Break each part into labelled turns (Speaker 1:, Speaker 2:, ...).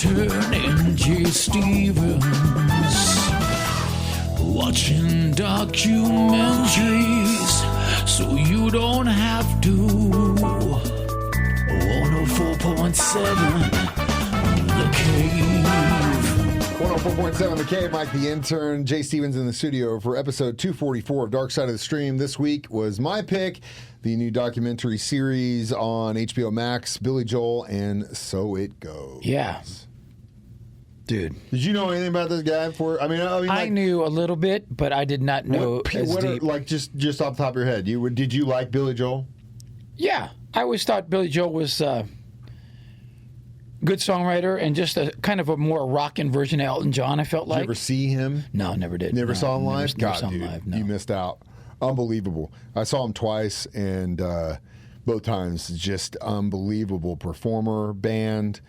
Speaker 1: Intern and J. Stevens, watching documentaries so you don't have to. 104.7 The Cave.
Speaker 2: 104.7 The Cave, Mike the Intern, Jay Stevens in the studio for episode 244 of Dark Side of the Stream. This week was my pick, the new documentary series on HBO Max, Billy Joel, and So It Goes.
Speaker 3: Yeah. Dude.
Speaker 2: Did you know anything about this guy before? I
Speaker 3: I knew a little bit, but I did not know as deep.
Speaker 2: Like, just off the top of your head, did you like Billy Joel?
Speaker 3: Yeah. I always thought Billy Joel was good songwriter and just a kind of a more rockin' version of Elton John, I felt like.
Speaker 2: Did you ever see him?
Speaker 3: No, never did.
Speaker 2: Never saw him live?
Speaker 3: Never saw him live, no.
Speaker 2: You missed out. Unbelievable. I saw him twice, and both times just unbelievable performer, band.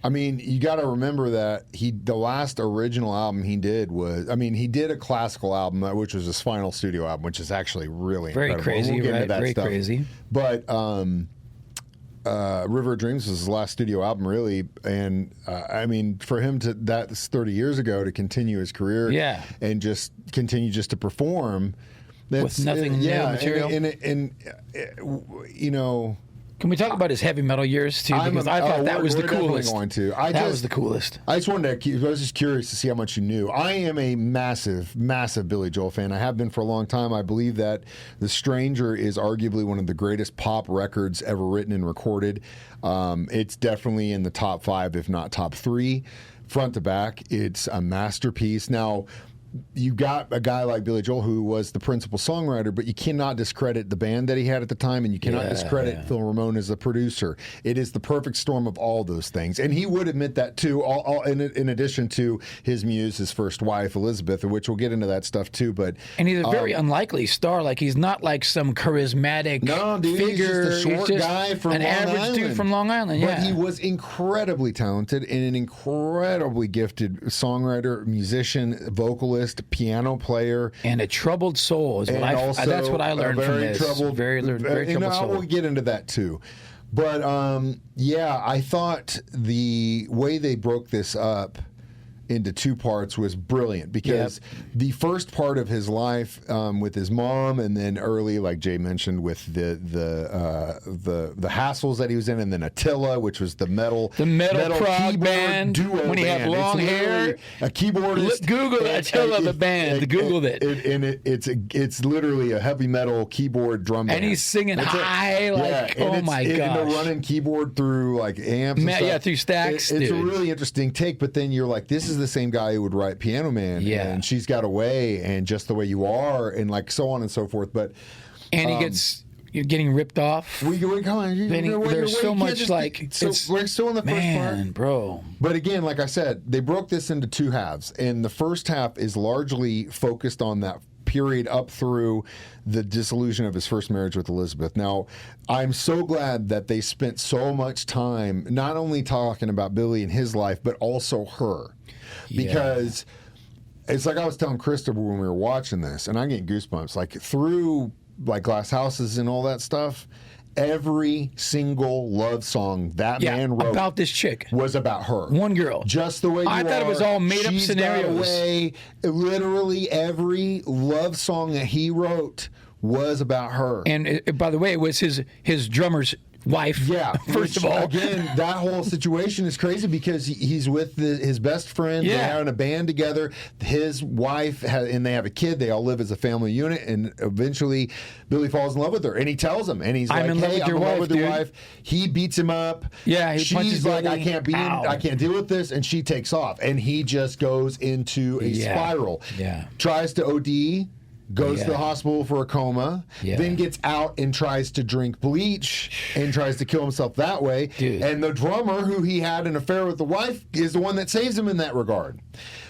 Speaker 2: I mean, you got to remember that the last original album he did he did a classical album, which was his final studio album, which is actually really
Speaker 3: very
Speaker 2: incredible.
Speaker 3: crazy,
Speaker 2: we'll get
Speaker 3: right?
Speaker 2: into that
Speaker 3: Very
Speaker 2: stuff.
Speaker 3: crazy.
Speaker 2: But River of Dreams was his last studio album, really, and I mean, for him that's 30 years ago to continue his career,
Speaker 3: yeah,
Speaker 2: and just continue just to perform.
Speaker 3: With nothing new material.
Speaker 2: And you know,
Speaker 3: can we talk about his heavy metal years too? Because I thought that was the coolest.
Speaker 2: Going to.
Speaker 3: That was the coolest.
Speaker 2: I just wanted to. I was just curious to see how much you knew. I am a massive, massive Billy Joel fan. I have been for a long time. I believe that The Stranger is arguably one of the greatest pop records ever written and recorded. It's definitely in the top 5, if not top 3, front to back. It's a masterpiece. Now, you got a guy like Billy Joel who was the principal songwriter, but you cannot discredit the band that he had at the time, and you cannot discredit Phil Ramone as the producer. It is the perfect storm of all those things, and he would admit that too. In addition to his muse, his first wife Elizabeth, which we'll get into that stuff too. But
Speaker 3: he's a very unlikely star. Like, he's not like some charismatic figure.
Speaker 2: He's just a short guy from
Speaker 3: an
Speaker 2: Long
Speaker 3: average
Speaker 2: Island.
Speaker 3: Dude from Long Island.
Speaker 2: But he was incredibly talented and an incredibly gifted songwriter, musician, vocalist, piano player,
Speaker 3: and a troubled soul. That's what I learned from this. Very troubled soul.
Speaker 2: We'll get into that too. But I thought the way they broke this up into 2 parts was brilliant, because the first part of his life with his mom, and then early, like Jay mentioned, with the hassles that he was in, and then Attila, which was the metal
Speaker 3: prog band
Speaker 2: duo
Speaker 3: when he had long hair,
Speaker 2: a keyboardist.
Speaker 3: Google Attila the band. Googled it.
Speaker 2: It's literally a heavy metal keyboard drum band,
Speaker 3: and he's singing high, oh my gosh,
Speaker 2: and they're running keyboard through like amps, and stuff.
Speaker 3: Through stacks.
Speaker 2: It's a really interesting take, but then you're like, this is the same guy who would write Piano Man, and She's Got Away, and Just the Way You Are, and like so on and so forth. But
Speaker 3: you're getting ripped off.
Speaker 2: There's
Speaker 3: so much
Speaker 2: we're still in the first part,
Speaker 3: bro.
Speaker 2: But again, like I said, they broke this into 2 halves, and the first half is largely focused on that period up through the dissolution of his first marriage with Elizabeth. Now, I'm so glad that they spent so much time not only talking about Billy and his life, but also her. Because it's like I was telling Christopher when we were watching this, and I'm getting goosebumps, like through like Glass Houses and all that stuff, every single love song that man wrote
Speaker 3: about this chick
Speaker 2: was about her.
Speaker 3: One girl.
Speaker 2: Just the Way You Are.
Speaker 3: I thought it was all made up scenarios.
Speaker 2: Literally every love song that he wrote was about her.
Speaker 3: And by the way, it was his drummer's wife.
Speaker 2: Yeah.
Speaker 3: First of all,
Speaker 2: again, that whole situation is crazy because he's with his best friend.
Speaker 3: Yeah.
Speaker 2: They're in a band together. His wife and they have a kid. They all live as a family unit. And eventually, Billy falls in love with her, and he tells him, and he's like, "Hey, I'm in love with your wife." He beats him up.
Speaker 3: Yeah,
Speaker 2: she's like, "I can't I can't deal with this," and she takes off, and he just goes into a spiral.
Speaker 3: Yeah.
Speaker 2: Tries to OD. Goes to the hospital for a coma, then gets out and tries to drink bleach and tries to kill himself that way.
Speaker 3: Dude.
Speaker 2: And the drummer, who he had an affair with the wife, is the one that saves him in that regard.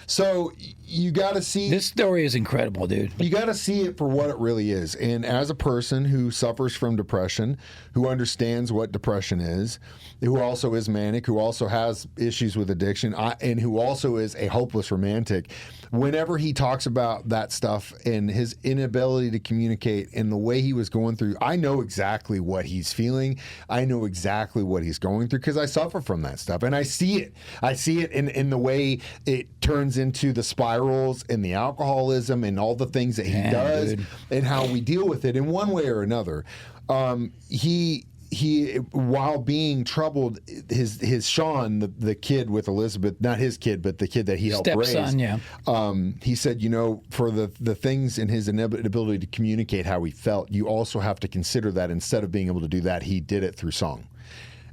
Speaker 2: So you got to see
Speaker 3: This story is incredible, dude.
Speaker 2: You got to see it for what it really is. And as a person who suffers from depression, who understands what depression is, who also is manic, who also has issues with addiction, and who also is a hopeless romantic, whenever he talks about that stuff and his inability to communicate and the way he was going through, I know exactly what he's feeling. I know exactly what he's going through because I suffer from that stuff. And I see it. I see it in the way it turns into the spirals and the alcoholism and all the things that he does, dude, and how we deal with it in one way or another. He while being troubled, his Sean, the kid with Elizabeth, not his kid, but the kid that he helped
Speaker 3: Stepson,
Speaker 2: raise. He said, for the things in his inability to communicate how he felt, you also have to consider that instead of being able to do that, he did it through song.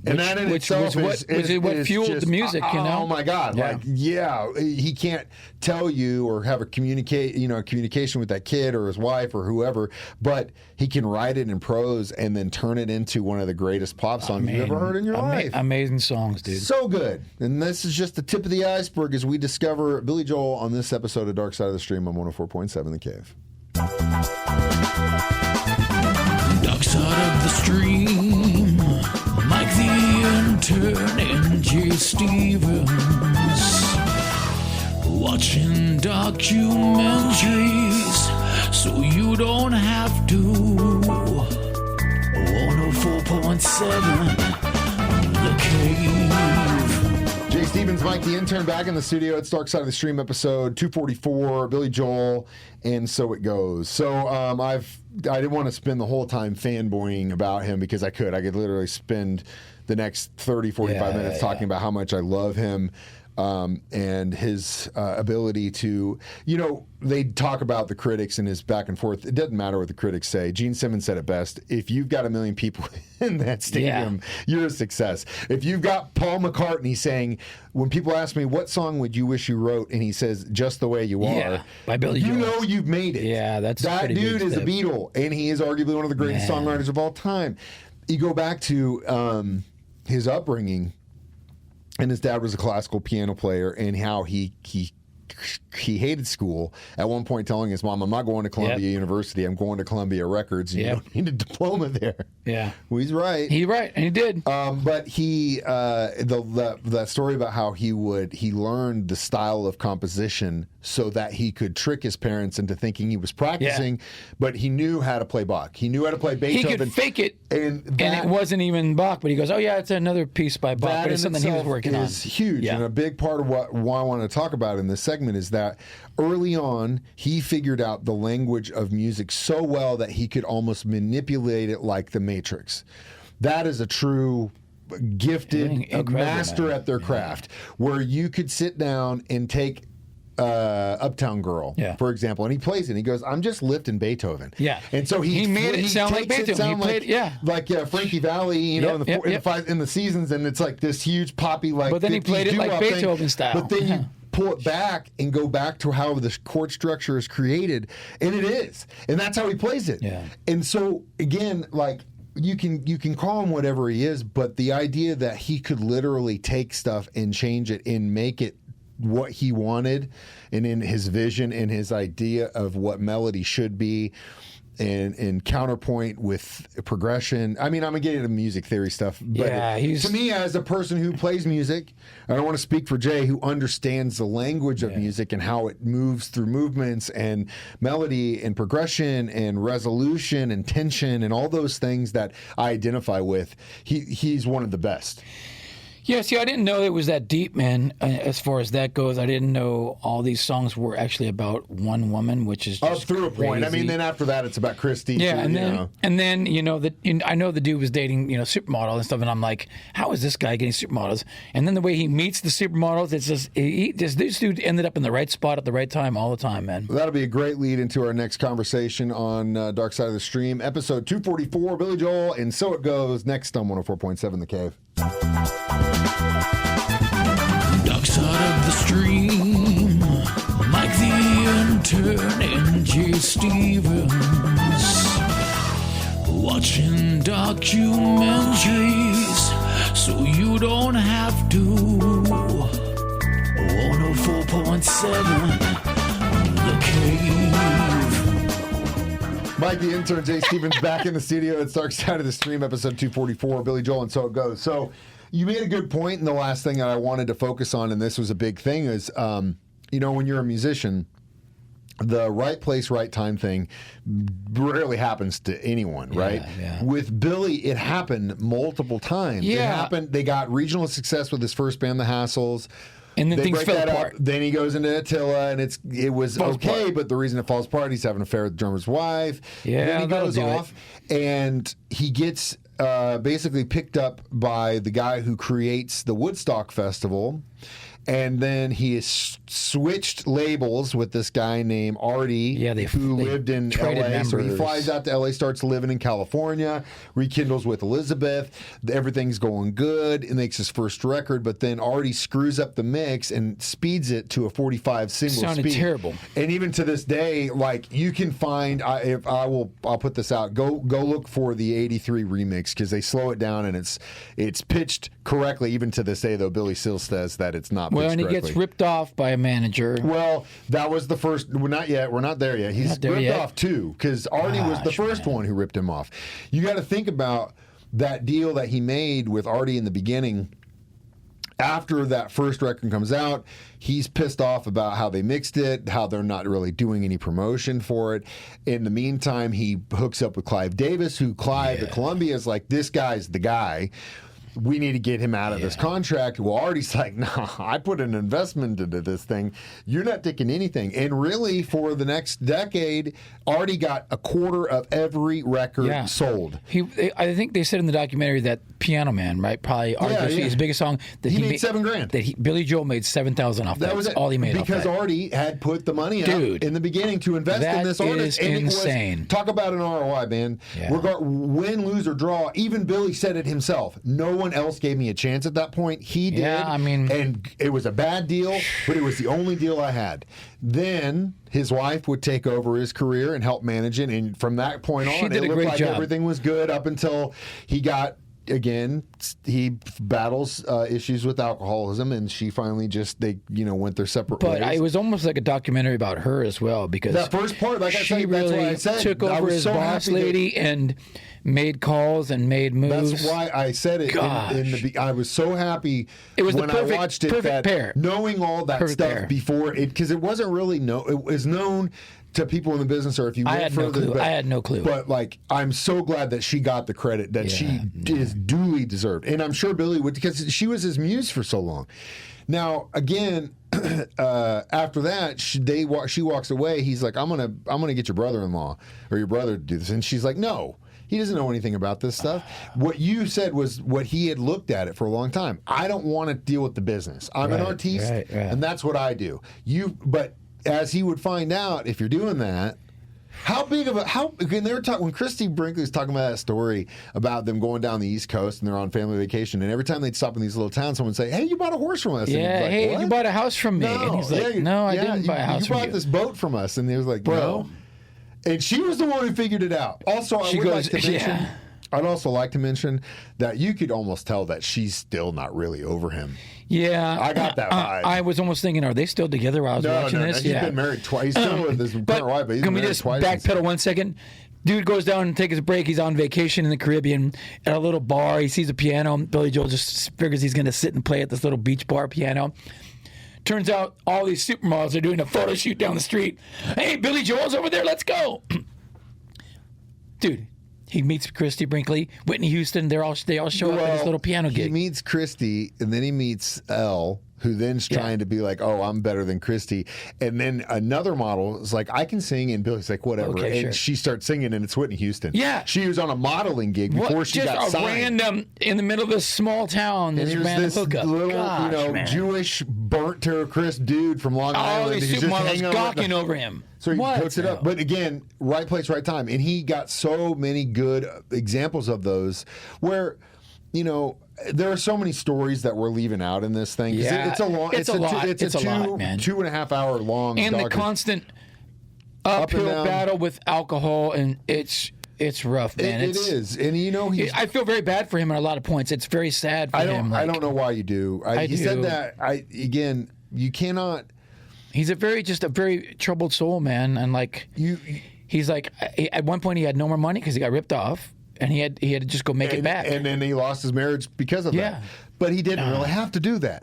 Speaker 2: And that in itself is
Speaker 3: what fueled
Speaker 2: just,
Speaker 3: the music,
Speaker 2: Oh my God!
Speaker 3: Yeah.
Speaker 2: He can't tell you or have a communication with that kid or his wife or whoever, but he can write it in prose and then turn it into one of the greatest pop songs you've ever heard in your life.
Speaker 3: Amazing songs, dude.
Speaker 2: So good. And this is just the tip of the iceberg as we discover Billy Joel on this episode of Dark Side of the Stream on 104.7 The Cave.
Speaker 1: Dark side of the stream, like the intern and J. Stevens, watching documentaries so you don't have to. 104.7 The Cave.
Speaker 2: Jay Stevens, Mike the Intern, back in the studio. It's Dark Side of the Stream episode 244, Billy Joel, and So It Goes. So I didn't want to spend the whole time fanboying about him because I could literally spend the next 30, 45 minutes talking about how much I love him. And his ability to, they talk about the critics and his back and forth. It doesn't matter what the critics say. Gene Simmons said it best. If you've got 1 million people in that stadium, you're a success. If you've got Paul McCartney saying, when people ask me, what song would you wish you wrote? And he says, Just the Way You Are.
Speaker 3: By Billy Joel.
Speaker 2: You know you've made it.
Speaker 3: Yeah, that
Speaker 2: dude is a Beatle. And he is arguably one of the greatest songwriters of all time. You go back to his upbringing. And his dad was a classical piano player, and how he hated school. At one point, telling his mom, "I'm not going to Columbia University. I'm going to Columbia Records. And you don't need a diploma there."
Speaker 3: Yeah,
Speaker 2: well, he's right.
Speaker 3: He's right, and he did.
Speaker 2: But he, that story about how he learned the style of composition so that he could trick his parents into thinking he was practicing, but he knew how to play Bach. He knew how to play Beethoven.
Speaker 3: He could fake it, and it wasn't even Bach. But he goes, "Oh yeah, it's another piece by Bach." But it's something he was working on.
Speaker 2: Is huge, and a big part of why I want to talk about in this segment is that early on he figured out the language of music so well that he could almost manipulate it like the Matrix. That is a true gifted master at their craft, where you could sit down and take Uptown Girl, for example, and he plays it. And he goes, "I'm just lifting Beethoven."
Speaker 3: Yeah,
Speaker 2: and so he
Speaker 3: made it sound like Beethoven. He played, like
Speaker 2: Frankie Valli, in the seasons, and it's like this huge poppy like.
Speaker 3: But then he played it like Beethoven style.
Speaker 2: But then you pull it back and go back to how the chord structure is created, and it is, and that's how he plays it.
Speaker 3: Yeah,
Speaker 2: and so again, like. You can call him whatever he is, but the idea that he could literally take stuff and change it and make it what he wanted, and in his vision and his idea of what melody should be, and counterpoint with progression. I mean, I'm gonna get into music theory stuff, but to me, as a person who plays music, I don't want to speak for Jay, who understands the language of music and how it moves through movements and melody and progression and resolution and tension and all those things that I identify with. He's one of the best.
Speaker 3: Yeah, see, I didn't know it was that deep, man, as far as that goes. I didn't know all these songs were actually about one woman, which is just
Speaker 2: up through a point. I mean, then after that, it's about Christy.
Speaker 3: Yeah, and then I know the dude was dating, supermodel and stuff, and I'm like, how is this guy getting supermodels? And then the way he meets the supermodels, it's just, this dude ended up in the right spot at the right time all the time, man.
Speaker 2: Well, that'll be a great lead into our next conversation on Dark Side of the Stream, episode 244, Billy Joel, and So It Goes, next on 104.7 The Cave.
Speaker 1: Dark side of the stream, like the intern and J. Stevens, watching documentaries so you don't have to. 104.7 4.7. The Cave.
Speaker 2: Mike, the intern, Jay Stevens, back in the studio. It's Dark Side of the Stream, episode 244. Billy Joel, and so it goes. So you made a good point, and the last thing that I wanted to focus on, and this was a big thing, is, when you're a musician, the right place, right time thing rarely happens to anyone, right?
Speaker 3: Yeah.
Speaker 2: With Billy, it happened multiple times.
Speaker 3: Yeah.
Speaker 2: It happened. They got regional success with his first band, the Hassles.
Speaker 3: And then
Speaker 2: They
Speaker 3: things
Speaker 2: break
Speaker 3: fell
Speaker 2: that
Speaker 3: apart.
Speaker 2: up. Then he goes into Attila, and it was
Speaker 3: Falls
Speaker 2: okay.
Speaker 3: apart.
Speaker 2: But the reason it falls apart, he's having an affair with the drummer's wife.
Speaker 3: Yeah,
Speaker 2: then he
Speaker 3: that'll
Speaker 2: goes
Speaker 3: do it.
Speaker 2: off, and he gets basically picked up by the guy who creates the Woodstock Festival. And then he has switched labels with this guy named Artie, who lived in
Speaker 3: traded
Speaker 2: L.A. So he
Speaker 3: members.
Speaker 2: flies out to L.A., starts living in California, rekindles with Elizabeth. Everything's going good. It makes his first record, but then Artie screws up the mix and speeds it to a 45 single
Speaker 3: Sounded
Speaker 2: speed.
Speaker 3: terrible.
Speaker 2: And even to this day, like, you can find, I'll put this out. Go look for the '83 remix, because they slow it down, and it's pitched correctly. Even to this day, though, Billy still says that it's not.
Speaker 3: Well, and he gets ripped off by a manager.
Speaker 2: Well, that was the first. We're not yet. We're not there yet. He's
Speaker 3: Not there
Speaker 2: ripped
Speaker 3: yet?
Speaker 2: off too, because Artie was the first one who ripped him off. You got to think about that deal that he made with Artie in the beginning. After that first record comes out, he's pissed off about how they mixed it, how they're not really doing any promotion for it. In the meantime, he hooks up with Clive Davis, who Clive at Columbia is like, this guy's the guy. We need to get him out of this contract. Well, Artie's like, nah, I put an investment into this thing. You're not taking anything. And really, for the next decade, Artie got a quarter of every record sold.
Speaker 3: I think they said in the documentary that Piano Man, right? Probably arguably his biggest song. That
Speaker 2: he made $7,000.
Speaker 3: That Billy Joel made $7,000 off.
Speaker 2: That was it.
Speaker 3: All he made
Speaker 2: because
Speaker 3: off that.
Speaker 2: Artie had put the money up in the beginning to invest in this artist.
Speaker 3: That is insane.
Speaker 2: Talk about an ROI, man.
Speaker 3: Yeah.
Speaker 2: Win, lose, or draw. Even Billy said it himself. No one else gave me a chance at that point. He did.
Speaker 3: Yeah, I mean,
Speaker 2: and it was a bad deal, but it was the only deal I had. Then his wife would take over his career and help manage it, and from that point on, it looked like everything was good up until he got. Again, he battles issues with alcoholism, and she finally they went their separate ways.
Speaker 3: But it was almost like a documentary about her as well, because
Speaker 2: that first part, like I
Speaker 3: she
Speaker 2: said,
Speaker 3: really
Speaker 2: that's what I said.
Speaker 3: took over as boss lady and made calls and made moves.
Speaker 2: That's why I said it. I was so happy when I watched it that knowing all that stuff before it, because it wasn't really it was known to people in the business, or if you went further.
Speaker 3: I had no clue.
Speaker 2: But like, I'm so glad that she got the credit that she is duly deserved, and I'm sure Billy would, because she was his muse for so long. Now, again, after that, she walks away. He's like, I'm gonna get your brother-in-law or your brother to do this, and she's like, no. He doesn't know anything about this stuff. What you said was what he had looked at it for a long time. I don't want to deal with the business. I'm an artiste, and that's what I do. But as he would find out, if you're doing that, again, they were talking when Christy Brinkley was talking about that story about them going down the East Coast and they're on family vacation, and every time they'd stop in these little towns, someone would say, "Hey, you bought a horse from us."
Speaker 3: Yeah,
Speaker 2: like,
Speaker 3: hey,
Speaker 2: what?
Speaker 3: you bought a house from me.
Speaker 2: No,
Speaker 3: and he's like, no, I didn't buy a house from you.
Speaker 2: You bought this boat from us, and he was like,
Speaker 3: Bro.
Speaker 2: no. And she was the one who figured it out. Also, I'd also like to mention that you could almost tell that she's still not really over him.
Speaker 3: Yeah.
Speaker 2: I got that vibe.
Speaker 3: I was almost thinking, are they still together while I was watching this?
Speaker 2: He's been married twice. He's still with his current wife, but he's been married twice.
Speaker 3: Can we just backpedal 1 second? Dude goes down and takes his break. He's on vacation in the Caribbean at a little bar. He sees a piano. Billy Joel just figures he's going to sit and play at this little beach bar piano. Turns out all these supermodels are doing a photo shoot down the street. Hey, Billy Joel's over there. Let's go. Dude. He meets Christy Brinkley, Whitney Houston. They all show up at this little piano gig.
Speaker 2: He meets Christy, and then he meets Elle, who then's trying to be like, "Oh, I'm better than Christy." And then another model is like, "I can sing," and Billy's like, "Whatever."
Speaker 3: Okay,
Speaker 2: and she starts singing, and it's Whitney Houston.
Speaker 3: Yeah,
Speaker 2: she was on a modeling gig before she got signed.
Speaker 3: Random in the middle of this small town. This
Speaker 2: and
Speaker 3: random
Speaker 2: this
Speaker 3: hookup.
Speaker 2: little, Jewish burnt to a crisp dude from Long Island.
Speaker 3: All these supermodels gawking over him.
Speaker 2: So he hooks it up. But again, right place, right time. And he got so many good examples of those where, there are so many stories that we're leaving out in this thing.
Speaker 3: Yeah,
Speaker 2: it's a long.
Speaker 3: It's a lot.
Speaker 2: It's a
Speaker 3: lot, man.
Speaker 2: 2.5 hour long.
Speaker 3: And the constant uphill battle with alcohol, and it's rough, man.
Speaker 2: It is, and
Speaker 3: I feel very bad for him on a lot of points. It's very sad for him.
Speaker 2: I don't know why you do. He said that. You cannot.
Speaker 3: He's just a very troubled soul, man. And like he's like at one point he had no more money because he got ripped off, and he had to just go make it back.
Speaker 2: And then he lost his marriage because of that. But he didn't really have to do that.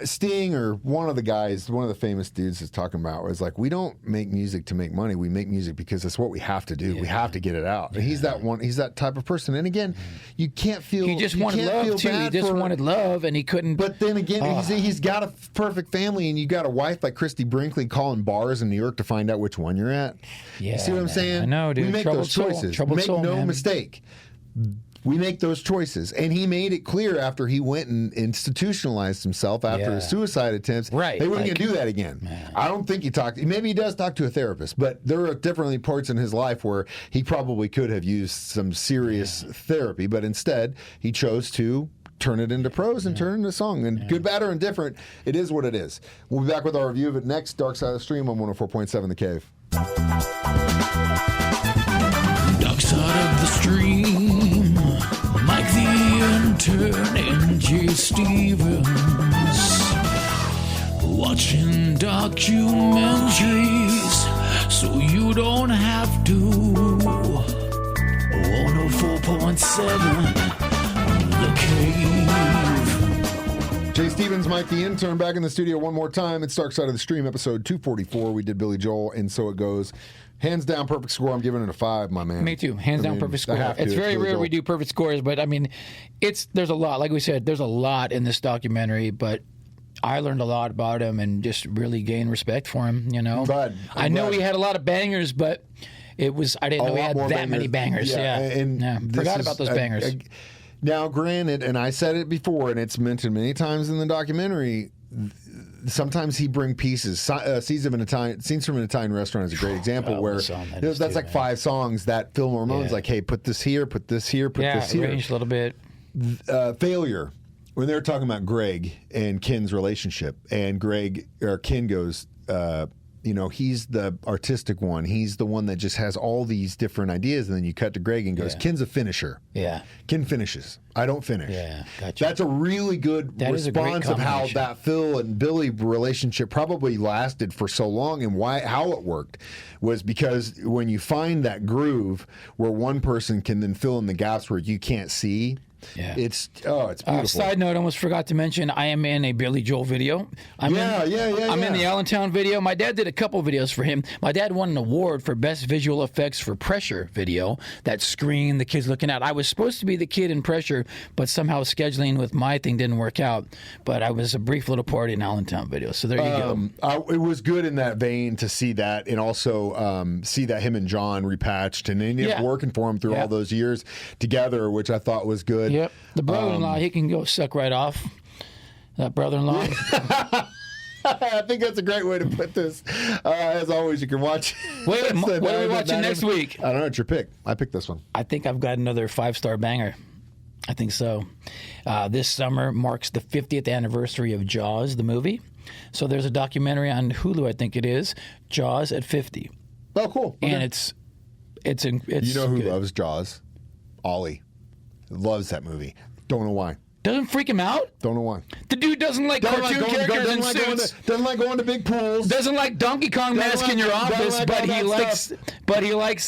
Speaker 2: Sting, or one of the famous dudes is talking about, was like, we don't make music to make money. We make music because it's what we have to do. We have to get it out. And he's that type of person. And again, you can't feel
Speaker 3: he just wanted love too. He just wanted love, and he couldn't.
Speaker 2: But then again, he's got a perfect family, and you got a wife like Christy Brinkley calling bars in New York to find out which one you're at.
Speaker 3: Yeah,
Speaker 2: you see what I'm saying?
Speaker 3: I know, dude.
Speaker 2: We make those choices. Make no mistake. We make those choices. And he made it clear after he went and institutionalized himself after his suicide attempts.
Speaker 3: Right.
Speaker 2: They weren't going to do that again. Man. I don't think maybe he does talk to a therapist, but there are definitely parts in his life where he probably could have used some serious therapy, but instead he chose to turn it into prose and turn it into song. And good, bad, or indifferent, it is what it is. We'll be back with our review of it next. Dark Side of the Stream on 104.7 The Cave.
Speaker 1: Dark Side of the Stream, like the intern and J. Stevens, watching documentaries so you don't have to. 104.7 The Cave.
Speaker 2: Jay Stevens, Mike the Intern, back in the studio one more time. It's Dark Side of the Stream, episode 244. We did Billy Joel, and so it goes. Hands down, perfect score. I'm giving it a 5, my man.
Speaker 3: Me too. Hands down, perfect score. It's very rare we do perfect scores, but I mean, there's a lot. Like we said, there's a lot in this documentary, but I learned a lot about him and just really gained respect for him. You know, I know he had a lot of bangers, but I didn't know he had that many bangers. Forgot about those bangers.
Speaker 2: Now, granted, and I said it before, and it's mentioned many times in the documentary, sometimes he bring pieces. Scenes from an Italian Restaurant is a great example where that's like 5 songs that Phil Ramone's like, hey, put this here, put this here, put this here.
Speaker 3: Arranged a little bit.
Speaker 2: Failure. When they were talking about Greg and Ken's relationship, and Ken goes, he's the artistic one. He's the one that just has all these different ideas. And then you cut to Greg and goes, Ken's a finisher.
Speaker 3: Yeah.
Speaker 2: Ken finishes. I don't finish.
Speaker 3: Yeah, gotcha.
Speaker 2: That's a really good response of how that Phil and Billy relationship probably lasted for so long, and how it worked was because when you find that groove where one person can then fill in the gaps where you can't see. Yeah. It's beautiful.
Speaker 3: Side note, I almost forgot to mention, I am in a Billy Joel video. I'm in the Allentown video. My dad did a couple videos for him. My dad won an award for Best Visual Effects for Pressure video. That screen, the kids looking out. I was supposed to be the kid in Pressure, but somehow scheduling with my thing didn't work out. But I was a brief little part in Allentown video. So there you
Speaker 2: go. It was good in that vein to see that, and also see that him and John repatched and ended up working for him through all those years together, which I thought was good.
Speaker 3: Yep. The brother-in-law, he can go suck right off. That brother-in-law.
Speaker 2: I think that's a great way to put this. As always, you can watch.
Speaker 3: What are we watching next week?
Speaker 2: I don't know. It's your pick. I picked this one.
Speaker 3: I think I've got another 5-star banger. I think so. This summer marks the 50th anniversary of Jaws, the movie. So there's a documentary on Hulu, I think it is, Jaws at 50.
Speaker 2: Oh, cool. Okay.
Speaker 3: And it's
Speaker 2: you know who loves Jaws? Ollie. Loves that movie. Don't know why.
Speaker 3: Doesn't freak him out?
Speaker 2: Don't know why.
Speaker 3: The dude doesn't like cartoon characters in suits.
Speaker 2: Doesn't like going to big pools.
Speaker 3: Doesn't like Donkey Kong mask in your office, but he likes.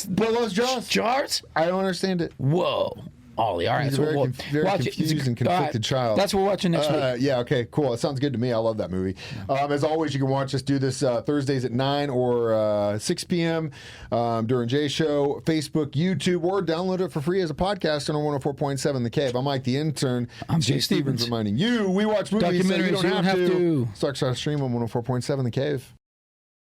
Speaker 3: But loves Jaws. Jaws?
Speaker 2: I don't understand it.
Speaker 3: Whoa. Ollie. All right,
Speaker 2: he's very confused and conflicted child.
Speaker 3: That's what we're watching next week.
Speaker 2: Yeah, okay, cool. It sounds good to me. I love that movie. As always, you can watch us do this Thursdays at 9 or 6 p.m. During Jay's show, Facebook, YouTube, or download it for free as a podcast on 104.7 The Cave. I'm Mike the Intern.
Speaker 3: I'm Jay Stevens.
Speaker 2: Reminding you, we watch movies
Speaker 3: Documentaries,
Speaker 2: so you don't have to. Dark Side of the Stream on 104.7 The Cave.